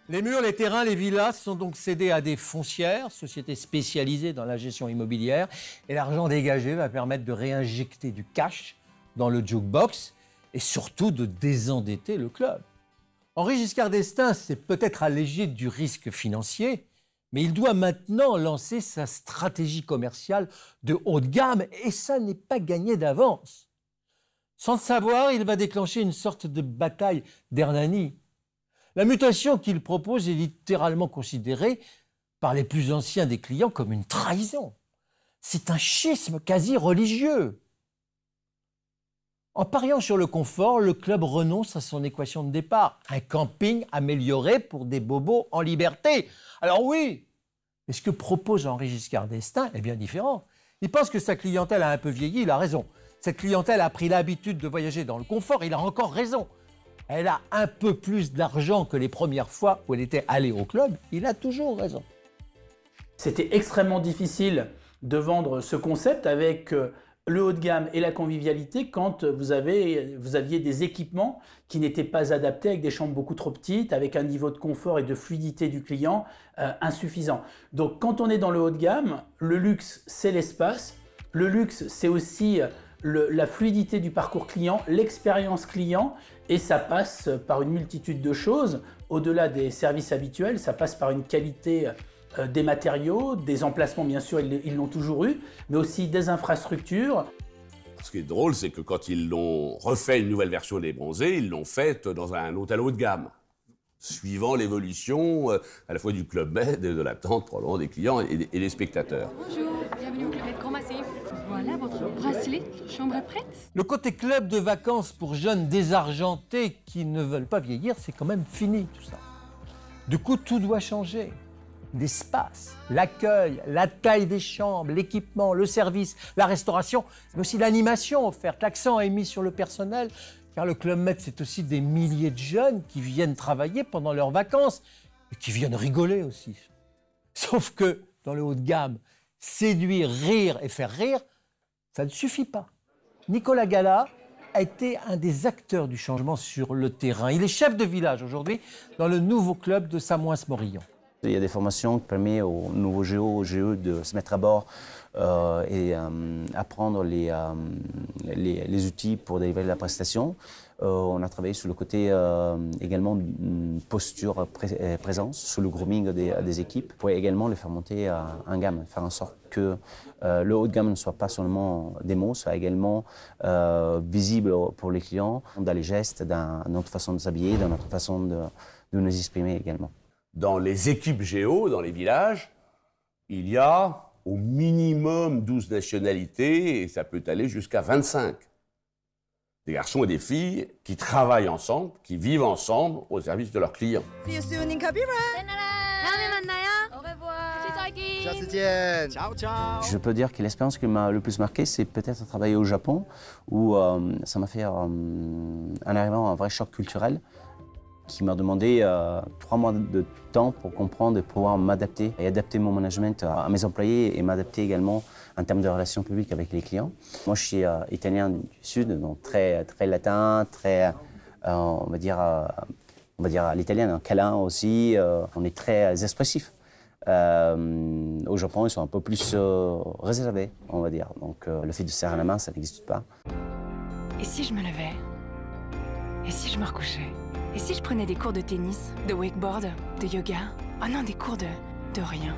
Les murs, les terrains, les villas sont donc cédés à des foncières, sociétés spécialisées dans la gestion immobilière, et l'argent dégagé va permettre de réinjecter du cash dans le jukebox et surtout de désendetter le club. Henri Giscard d'Estaing s'est peut-être allégé du risque financier, mais il doit maintenant lancer sa stratégie commerciale de haut de gamme et ça n'est pas gagné d'avance. Sans le savoir, il va déclencher une sorte de bataille d'Hernani. La mutation qu'il propose est littéralement considérée par les plus anciens des clients comme une trahison. C'est un schisme quasi religieux. En pariant sur le confort, le club renonce à son équation de départ. Un camping amélioré pour des bobos en liberté. Alors oui, Et ce que propose Henri Giscard d'Estaing est bien différent. Il pense que sa clientèle a un peu vieilli, il a raison. Cette clientèle a pris l'habitude de voyager dans le confort, il a encore raison. Elle a un peu plus d'argent que les premières fois où elle était allée au club, il a toujours raison. C'était extrêmement difficile de vendre ce concept avec le haut de gamme et la convivialité quand vous aviez des équipements qui n'étaient pas adaptés, avec des chambres beaucoup trop petites, avec un niveau de confort et de fluidité du client insuffisant. Donc quand on est dans le haut de gamme, le luxe c'est l'espace, le luxe c'est aussi la fluidité du parcours client, l'expérience client, et ça passe par une multitude de choses. Au-delà des services habituels, ça passe par une qualité des matériaux, des emplacements, bien sûr, ils l'ont toujours eu, mais aussi des infrastructures. Ce qui est drôle, c'est que quand ils l'ont refait une nouvelle version des Bronzés, ils l'ont faite dans un hôtel haut de gamme, suivant l'évolution à la fois du Club Med et de l'attente probablement des clients et des spectateurs. Bonjour, bienvenue au Club Med Grand Massif. Voilà, votre bracelet, chambre est prête. Le côté club de vacances pour jeunes désargentés qui ne veulent pas vieillir, c'est quand même fini tout ça. Du coup, tout doit changer. L'espace, l'accueil, la taille des chambres, l'équipement, le service, la restauration, mais aussi l'animation offerte. L'accent est mis sur le personnel, car le Club Med, c'est aussi des milliers de jeunes qui viennent travailler pendant leurs vacances et qui viennent rigoler aussi. Sauf que dans le haut de gamme, séduire, rire et faire rire, ça ne suffit pas. Nicolas Gala a été un des acteurs du changement sur le terrain. Il est chef de village aujourd'hui dans le nouveau club de Samoins-Morillon. Il y a des formations qui permettent aux nouveaux géos, aux GE de se mettre à bord et apprendre les outils pour délivrer la prestation. On a travaillé sur le côté également posture, présence, sur le grooming des équipes, pour également les faire monter en gamme, faire en sorte que le haut de gamme ne soit pas seulement des mots, soit également visible pour les clients, dans les gestes, dans notre façon de s'habiller, dans notre façon de nous exprimer également. Dans les équipes géo, dans les villages, il y a au minimum 12 nationalités et ça peut aller jusqu'à 25. Des garçons et des filles qui travaillent ensemble, qui vivent ensemble au service de leurs clients. See you soon in Kabira. Au revoir. Ciao, ciao. Je peux dire que l'expérience qui m'a le plus marqué, c'est peut-être travailler au Japon, où ça m'a fait un vrai choc culturel, qui m'a demandé 3 mois de temps pour comprendre et pouvoir m'adapter et adapter mon management à mes employés et m'adapter également en termes de relations publiques avec les clients. Moi, je suis italien du Sud, donc très latin, très, on va dire à l'italienne, un câlin aussi. On est très expressif. Au Japon, ils sont un peu plus réservés, on va dire. Donc, le fait de serrer la main, ça n'existe pas. Et si je me levais? Et si je me recouchais? Et si je prenais des cours de tennis, de wakeboard, de yoga? Oh non, des cours de rien.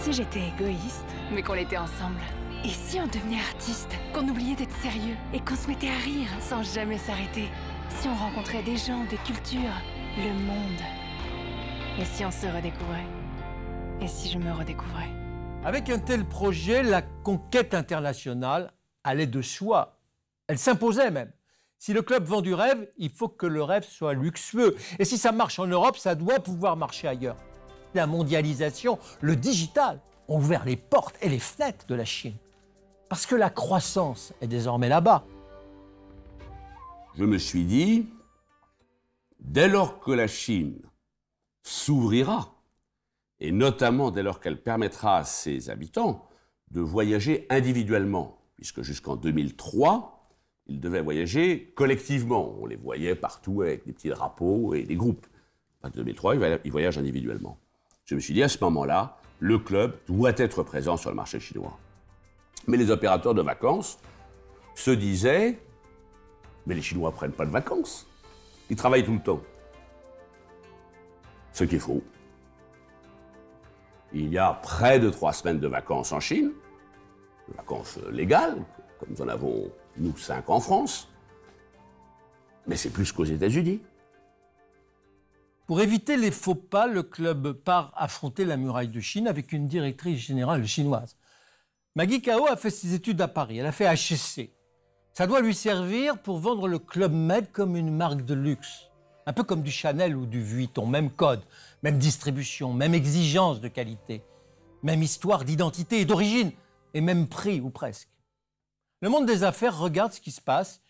Si j'étais égoïste, mais qu'on l'était ensemble? Et si on devenait artiste, qu'on oubliait d'être sérieux et qu'on se mettait à rire sans jamais s'arrêter? Si on rencontrait des gens, des cultures, le monde? Et si on se redécouvrait? Et si je me redécouvrais? Avec un tel projet, la conquête internationale allait de soi. Elle s'imposait même. Si le club vend du rêve, il faut que le rêve soit luxueux. Et si ça marche en Europe, ça doit pouvoir marcher ailleurs. La mondialisation, le digital, ont ouvert les portes et les fenêtres de la Chine. Parce que la croissance est désormais là-bas. Je me suis dit, dès lors que la Chine s'ouvrira, et notamment dès lors qu'elle permettra à ses habitants de voyager individuellement, puisque jusqu'en 2003, ils devaient voyager collectivement. On les voyait partout avec des petits drapeaux et des groupes. En 2003, ils voyagent individuellement. Je me suis dit, à ce moment-là, le club doit être présent sur le marché chinois. Mais les opérateurs de vacances se disaient, mais les Chinois ne prennent pas de vacances. Ils travaillent tout le temps. Ce qui est faux. Il y a près de 3 semaines de vacances en Chine, de vacances légales, comme nous en avons, nous, 5 en France. Mais c'est plus qu'aux États-Unis. Pour éviter les faux pas, le club part affronter la muraille de Chine avec une directrice générale chinoise. Maggie Cao a fait ses études à Paris, elle a fait HEC. Ça doit lui servir pour vendre le Club Med comme une marque de luxe. Un peu comme du Chanel ou du Vuitton, même code, même distribution, même exigence de qualité. même histoire d'identité et d'origine, et même prix ou presque. Le monde des affaires regarde ce qui se passe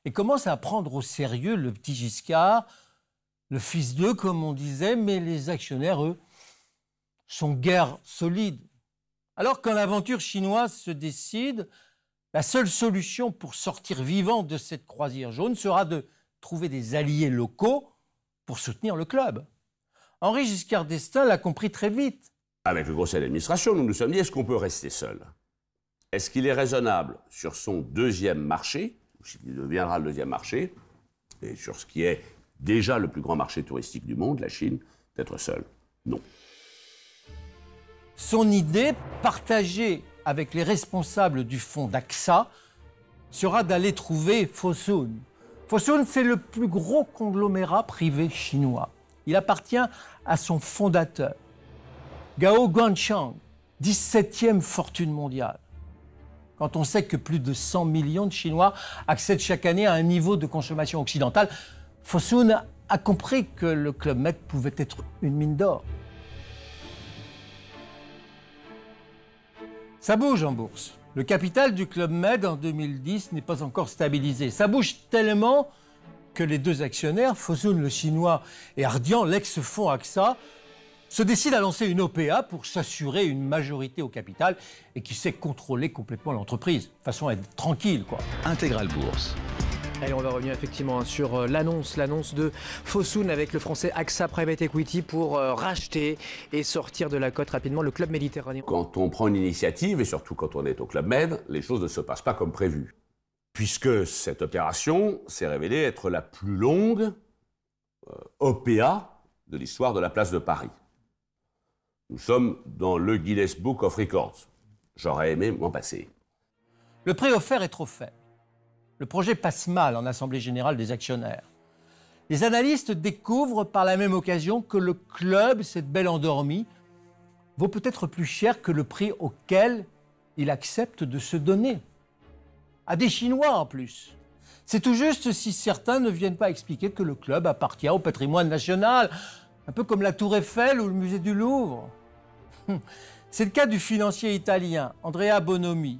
et commence à prendre au sérieux le petit Giscard, le fils d'eux, comme on disait, mais les actionnaires, eux, sont guère solides. Alors, quand l'aventure chinoise se décide, la seule solution pour sortir vivant de cette croisière jaune sera de trouver des alliés locaux pour soutenir le club. Henri Giscard d'Estaing l'a compris très vite. Avec le conseil d'administration, nous nous sommes dit, est-ce qu'on peut rester seul? Est-ce qu'il est raisonnable, sur son deuxième marché, ou s'il deviendra le deuxième marché, et sur ce qui est déjà le plus grand marché touristique du monde, la Chine, d'être seul? Non. Son idée, partagée avec les responsables du fonds d'AXA, sera d'aller trouver Fosun. Fosun, c'est le plus gros conglomérat privé chinois. Il appartient à son fondateur, Gao Guangchang, 17e fortune mondiale. Quand on sait que plus de 100 millions de Chinois accèdent chaque année à un niveau de consommation occidentale, Fosun a compris que le Club Med pouvait être une mine d'or. Ça bouge en bourse. Le capital du Club Med en 2010 n'est pas encore stabilisé. Ça bouge tellement que les deux actionnaires, Fosun le chinois et Ardian, l'ex-fonds AXA, se décident à lancer une OPA pour s'assurer une majorité au capital et qui sait contrôler complètement l'entreprise, de façon à être tranquille, quoi. Intégral Bourse. Allez, on va revenir effectivement sur l'annonce de Fosun avec le français AXA Private Equity pour racheter et sortir de la cote rapidement le Club Méditerranéen. Quand on prend une initiative, et surtout quand on est au Club Med, les choses ne se passent pas comme prévu. Puisque cette opération s'est révélée être la plus longue OPA de l'histoire de la place de Paris. Nous sommes dans le Guinness Book of Records. J'aurais aimé m'en passer. Le prix offert est trop faible. Le projet passe mal en Assemblée générale des actionnaires. Les analystes découvrent par la même occasion que le club, cette belle endormie, vaut peut-être plus cher que le prix auquel il accepte de se donner. À des Chinois en plus. C'est tout juste si certains ne viennent pas expliquer que le club appartient au patrimoine national, un peu comme la Tour Eiffel ou le musée du Louvre. C'est le cas du financier italien Andrea Bonomi,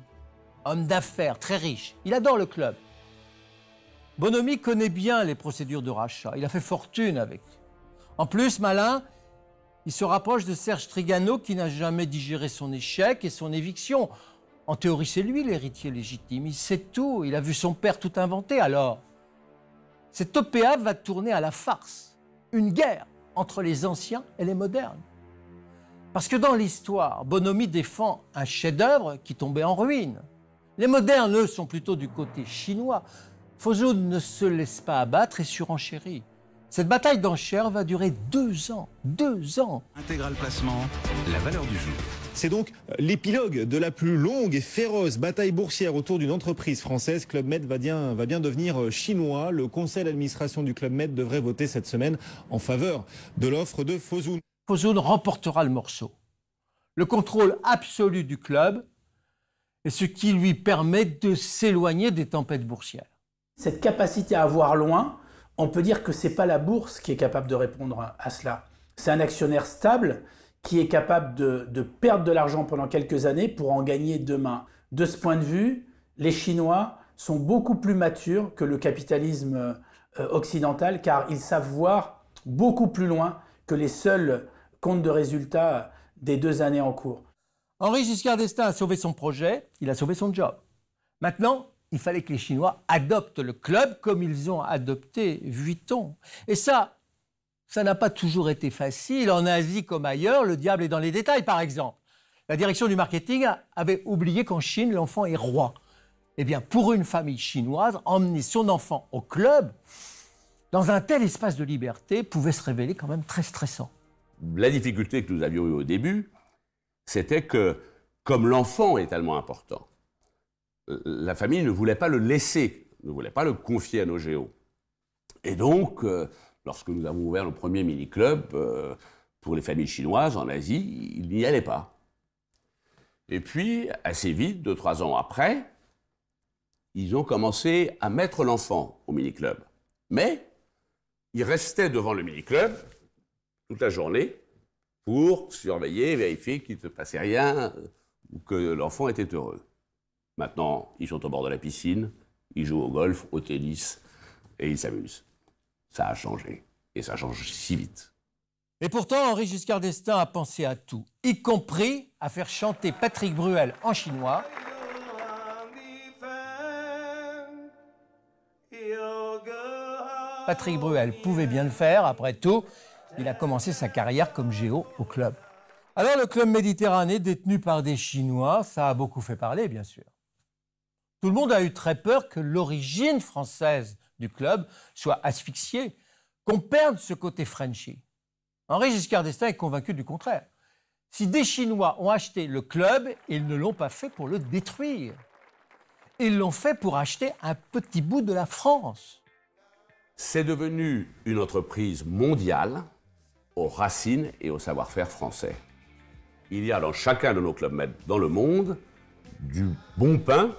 homme d'affaires très riche. Il adore le club. Bonomi connaît bien les procédures de rachat. Il a fait fortune avec. En plus, malin, il se rapproche de Serge Trigano qui n'a jamais digéré son échec et son éviction. En théorie, c'est lui l'héritier légitime. Il sait tout. Il a vu son père tout inventer. Alors, cette OPA va tourner à la farce. Une guerre entre les anciens et les modernes. Parce que dans l'histoire, Bonomi défend un chef-d'œuvre qui tombait en ruine. Les modernes, eux, sont plutôt du côté chinois. Fosun ne se laisse pas abattre et surenchérit. Cette bataille d'enchères va durer 2 ans. 2 ans. Intégral placement, la valeur du jour. C'est donc l'épilogue de la plus longue et féroce bataille boursière autour d'une entreprise française. Club Med va bien devenir chinois. Le conseil d'administration du Club Med devrait voter cette semaine en faveur de l'offre de Fosun. Fosun remportera le morceau. Le contrôle absolu du club et ce qui lui permet de s'éloigner des tempêtes boursières. Cette capacité à voir loin, on peut dire que ce n'est pas la bourse qui est capable de répondre à cela. C'est un actionnaire stable qui est capable de perdre de l'argent pendant quelques années pour en gagner demain. De ce point de vue, les Chinois sont beaucoup plus matures que le capitalisme occidental car ils savent voir beaucoup plus loin que les seuls comptes de résultats des 2 années en cours. Henri Giscard d'Estaing a sauvé son projet, il a sauvé son job. Maintenant, il fallait que les Chinois adoptent le club comme ils ont adopté Vuitton. Et ça n'a pas toujours été facile. En Asie comme ailleurs, le diable est dans les détails, par exemple. La direction du marketing avait oublié qu'en Chine, l'enfant est roi. Eh bien, pour une famille chinoise, emmener son enfant au club, dans un tel espace de liberté, pouvait se révéler quand même très stressant. La difficulté que nous avions eue au début, c'était que, comme l'enfant est tellement important, la famille ne voulait pas le laisser, ne voulait pas le confier à nos géos. Et donc, lorsque nous avons ouvert le premier mini-club pour les familles chinoises en Asie, il n'y allait pas. Et puis, assez vite, 2-3 ans après, ils ont commencé à mettre l'enfant au mini-club. Mais, il restait devant le mini-club toute la journée pour surveiller, vérifier qu'il ne se passait rien ou que l'enfant était heureux. Maintenant, ils sont au bord de la piscine, ils jouent au golf, au tennis et ils s'amusent. Ça a changé et ça change si vite. Et pourtant, Henri Giscard d'Estaing a pensé à tout, y compris à faire chanter Patrick Bruel en chinois. Patrick Bruel pouvait bien le faire, après tout, il a commencé sa carrière comme géo au club. Alors le club Méditerranée, détenu par des Chinois, ça a beaucoup fait parler, bien sûr. Tout le monde a eu très peur que l'origine française du club soit asphyxiée, qu'on perde ce côté Frenchy. Henri Giscard d'Estaing est convaincu du contraire. Si des Chinois ont acheté le club, ils ne l'ont pas fait pour le détruire. Ils l'ont fait pour acheter un petit bout de la France. C'est devenu une entreprise mondiale aux racines et au savoir-faire français. Il y a dans chacun de nos clubs med dans le monde du bon pain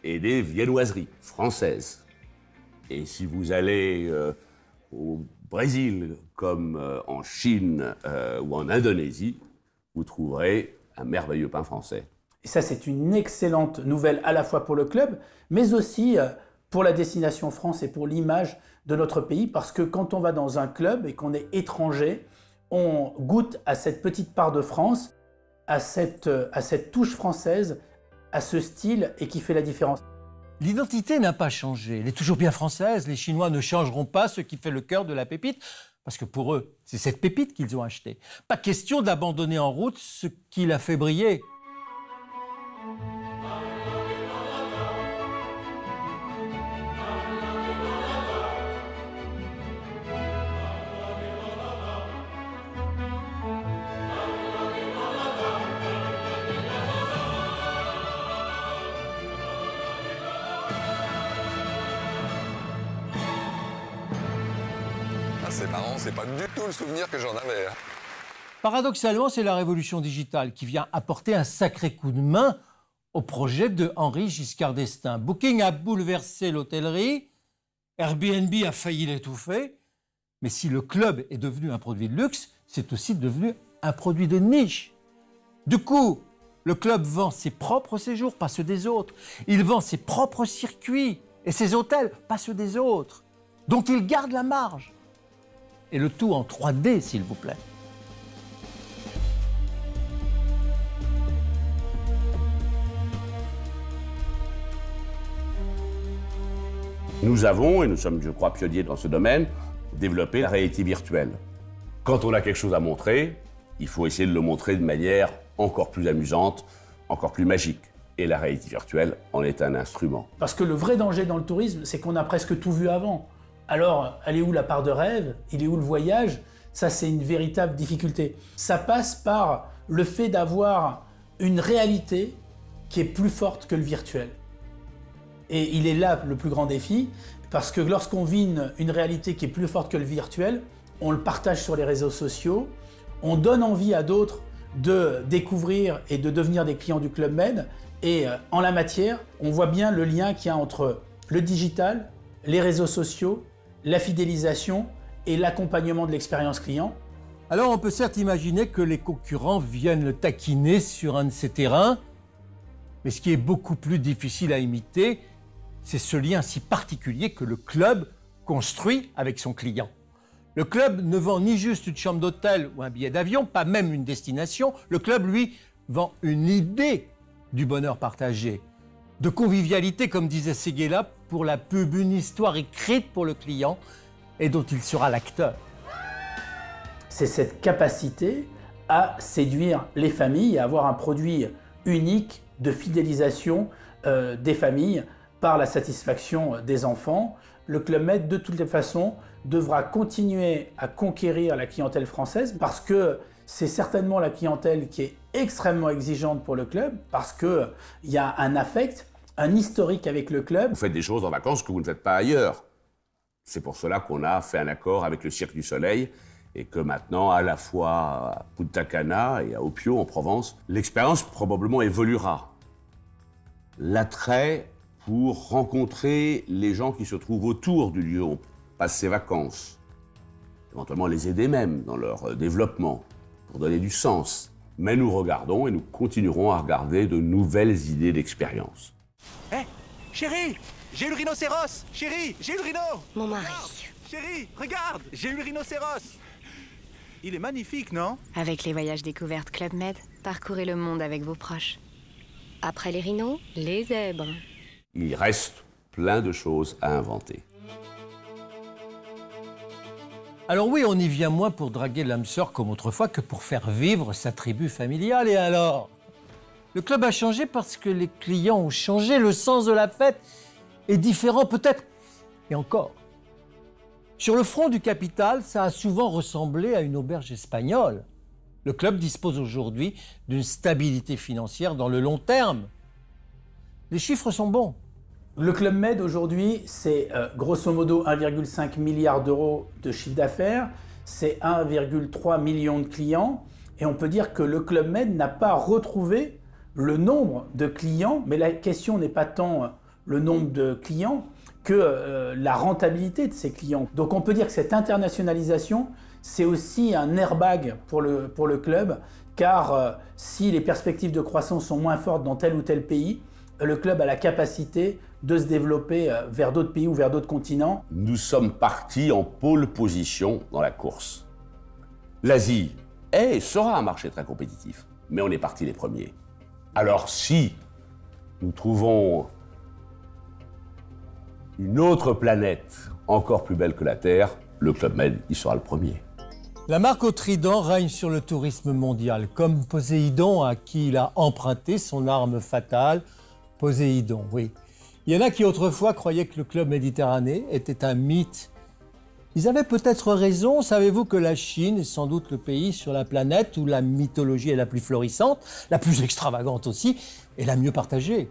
et des viennoiseries françaises. Et si vous allez au Brésil comme en Chine ou en Indonésie, vous trouverez un merveilleux pain français. Et ça, c'est une excellente nouvelle à la fois pour le club, mais aussi pour la destination France et pour l'image de notre pays, parce que quand on va dans un club et qu'on est étranger, on goûte à cette petite part de France, à cette touche française, à ce style et qui fait la différence. L'identité n'a pas changé, elle est toujours bien française. Les Chinois ne changeront pas ce qui fait le cœur de la pépite, parce que pour eux, c'est cette pépite qu'ils ont achetée. Pas question d'abandonner en route ce qui l'a fait briller. C'est marrant, c'est pas du tout le souvenir que j'en avais. Paradoxalement, c'est la révolution digitale qui vient apporter un sacré coup de main au projet de Henri Giscard d'Estaing. Booking a bouleversé l'hôtellerie, Airbnb a failli l'étouffer, mais si le club est devenu un produit de luxe, c'est aussi devenu un produit de niche. Du coup, le club vend ses propres séjours, pas ceux des autres. Il vend ses propres circuits et ses hôtels, pas ceux des autres. Donc il garde la marge. Et le tout en 3D, s'il vous plaît. Nous avons, et nous sommes, je crois, pionniers dans ce domaine, développé la réalité virtuelle. Quand on a quelque chose à montrer, il faut essayer de le montrer de manière encore plus amusante, encore plus magique. Et la réalité virtuelle en est un instrument. Parce que le vrai danger dans le tourisme, c'est qu'on a presque tout vu avant. Alors, elle est où la part de rêve? Il est où le voyage? Ça, c'est une véritable difficulté. Ça passe par le fait d'avoir une réalité qui est plus forte que le virtuel. Et il est là le plus grand défi, parce que lorsqu'on vit une réalité qui est plus forte que le virtuel, on le partage sur les réseaux sociaux, on donne envie à d'autres de découvrir et de devenir des clients du Club Med. Et en la matière, on voit bien le lien qu'il y a entre le digital, les réseaux sociaux, la fidélisation et l'accompagnement de l'expérience client. Alors on peut certes imaginer que les concurrents viennent le taquiner sur un de ces terrains, mais ce qui est beaucoup plus difficile à imiter, c'est ce lien si particulier que le club construit avec son client. Le club ne vend ni juste une chambre d'hôtel ou un billet d'avion, pas même une destination. Le club, lui, vend une idée du bonheur partagé, de convivialité, comme disait Séguéla, pour la pub, une histoire écrite pour le client et dont il sera l'acteur. C'est cette capacité à séduire les familles et à avoir un produit unique de fidélisation des familles par la satisfaction des enfants. Le Club Med, de toutes les façons, devra continuer à conquérir la clientèle française parce que c'est certainement la clientèle qui est extrêmement exigeante pour le club parce qu'il y a un affect, un historique avec le club. Vous faites des choses en vacances que vous ne faites pas ailleurs. C'est pour cela qu'on a fait un accord avec le Cirque du Soleil et que maintenant, à la fois à Punta Cana et à Opio, en Provence, l'expérience probablement évoluera. L'attrait pour rencontrer les gens qui se trouvent autour du lieu où on passe ses vacances, éventuellement les aider même dans leur développement, pour donner du sens. Mais nous regardons et nous continuerons à regarder de nouvelles idées d'expérience. Hé, chérie, j'ai eu le rhinocéros. Chérie, j'ai eu le rhino. Mon mari. Chérie, regarde, j'ai eu le rhinocéros. Il est magnifique, non? Avec les voyages découvertes Club Med, parcourez le monde avec vos proches. Après les rhinos, les zèbres. Il reste plein de choses à inventer. Alors oui, on y vient moins pour draguer l'âme sœur comme autrefois que pour faire vivre sa tribu familiale. Et alors? Le club a changé parce que les clients ont changé, le sens de la fête est différent peut-être, et encore. Sur le front du capital, ça a souvent ressemblé à une auberge espagnole. Le club dispose aujourd'hui d'une stabilité financière dans le long terme. Les chiffres sont bons. Le Club Med aujourd'hui, c'est grosso modo 1,5 milliard d'euros de chiffre d'affaires, c'est 1,3 million de clients, et on peut dire que le Club Med n'a pas retrouvé le nombre de clients, mais la question n'est pas tant le nombre de clients que la rentabilité de ces clients. Donc on peut dire que cette internationalisation, c'est aussi un airbag pour le club, car si les perspectives de croissance sont moins fortes dans tel ou tel pays, le club a la capacité de se développer vers d'autres pays ou vers d'autres continents. Nous sommes partis en pôle position dans la course. L'Asie est et sera un marché très compétitif, mais on est partis les premiers. Alors si nous trouvons une autre planète encore plus belle que la Terre, le Club Med y sera le premier. La marque au trident règne sur le tourisme mondial, comme Poséidon à qui il a emprunté son arme fatale. Poséidon, oui. Il y en a qui autrefois croyaient que le Club Méditerranée était un mythe. Ils avaient peut-être raison. Savez-vous que la Chine est sans doute le pays sur la planète où la mythologie est la plus florissante, la plus extravagante aussi, et la mieux partagée?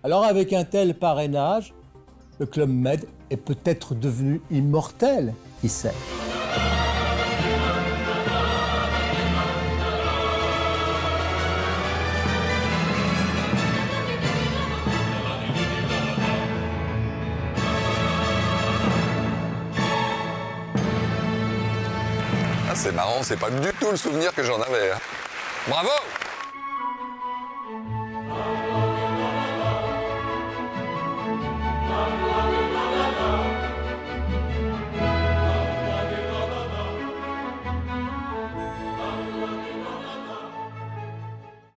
Alors avec un tel parrainage, le Club Med est peut-être devenu immortel, qui sait? Ah, c'est marrant, c'est pas du tout le souvenir que j'en avais. Hein. Bravo!